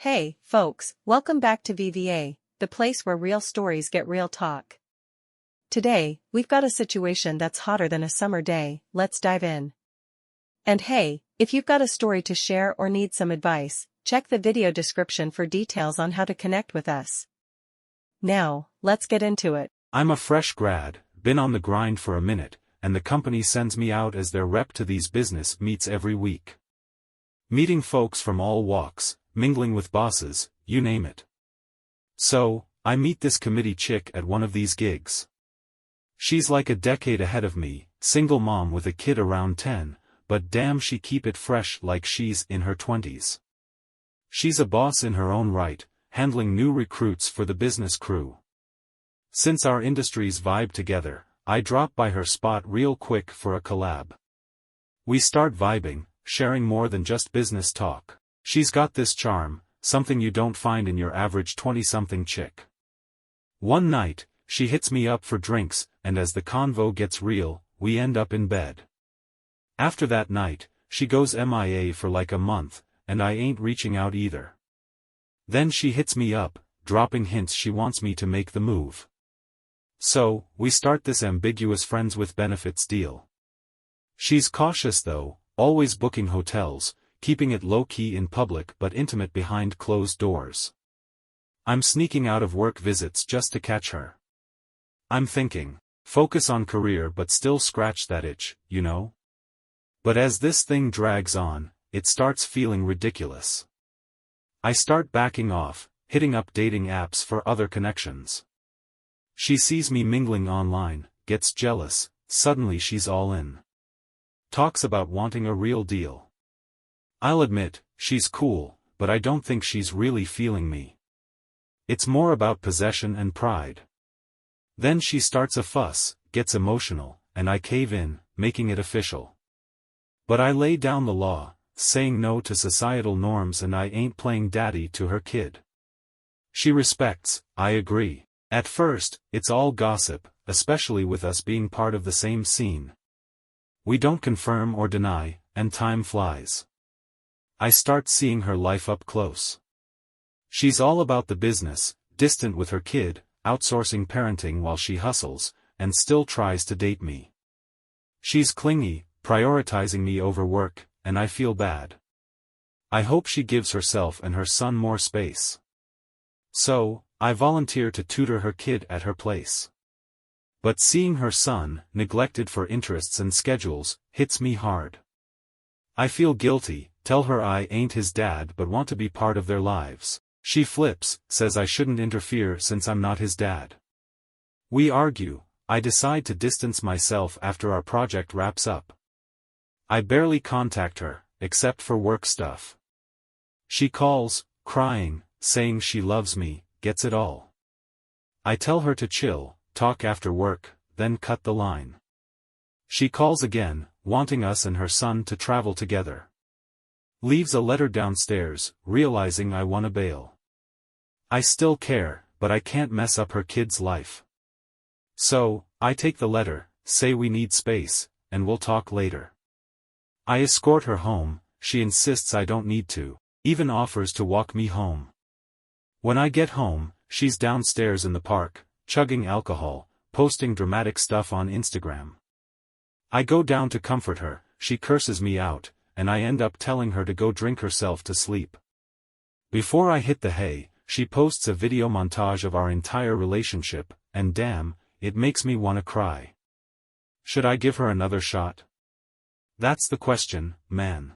Hey, folks, welcome back to VVA, the place where real stories get real talk. Today, we've got a situation that's hotter than a summer day. Let's dive in. And hey, if you've got a story to share or need some advice, check the video description for details on how to connect with us. Now, let's get into it. I'm a fresh grad, been on the grind for a minute, and the company sends me out as their rep to these business meets every week. Meeting folks from all walks, mingling with bosses, you name it. So, I meet this committee chick at one of these gigs. She's like a decade ahead of me, single mom with a kid around 10, but damn she keep it fresh like she's in her 20s. She's a boss in her own right, handling new recruits for the business crew. Since our industries vibe together, I drop by her spot real quick for a collab. We start vibing, sharing more than just business talk. She's got this charm, something you don't find in your average 20-something chick. One night, she hits me up for drinks, and as the convo gets real, we end up in bed. After that night, she goes MIA for like a month, and I ain't reaching out either. Then she hits me up, dropping hints she wants me to make the move. So, we start this ambiguous friends with benefits deal. She's cautious though, always booking hotels, keeping it low-key in public but intimate behind closed doors. I'm sneaking out of work visits just to catch her. I'm thinking, focus on career but still scratch that itch, you know? But as this thing drags on, it starts feeling ridiculous. I start backing off, hitting up dating apps for other connections. She sees me mingling online, gets jealous, suddenly she's all in. Talks about wanting a real deal. I'll admit, she's cool, but I don't think she's really feeling me. It's more about possession and pride. Then she starts a fuss, gets emotional, and I cave in, making it official. But I lay down the law, saying no to societal norms and I ain't playing daddy to her kid. She respects, I agree. At first, it's all gossip, especially with us being part of the same scene. We don't confirm or deny, and time flies. I start seeing her life up close. She's all about the business, distant with her kid, outsourcing parenting while she hustles, and still tries to date me. She's clingy, prioritizing me over work, and I feel bad. I hope she gives herself and her son more space. So, I volunteer to tutor her kid at her place. But seeing her son, neglected for interests and schedules, hits me hard. I feel guilty, tell her I ain't his dad but want to be part of their lives. She flips, says I shouldn't interfere since I'm not his dad. We argue, I decide to distance myself after our project wraps up. I barely contact her, except for work stuff. She calls, crying, saying she loves me, gets it all. I tell her to chill, talk after work, then cut the line. She calls again, wanting us and her son to travel together. Leaves a letter downstairs, realizing I wanna bail. I still care, but I can't mess up her kid's life. So, I take the letter, say we need space, and we'll talk later. I escort her home, she insists I don't need to, even offers to walk me home. When I get home, she's downstairs in the park, chugging alcohol, posting dramatic stuff on Instagram. I go down to comfort her, she curses me out, and I end up telling her to go drink herself to sleep. Before I hit the hay, she posts a video montage of our entire relationship, and damn, it makes me wanna cry. Should I give her another shot? That's the question, man.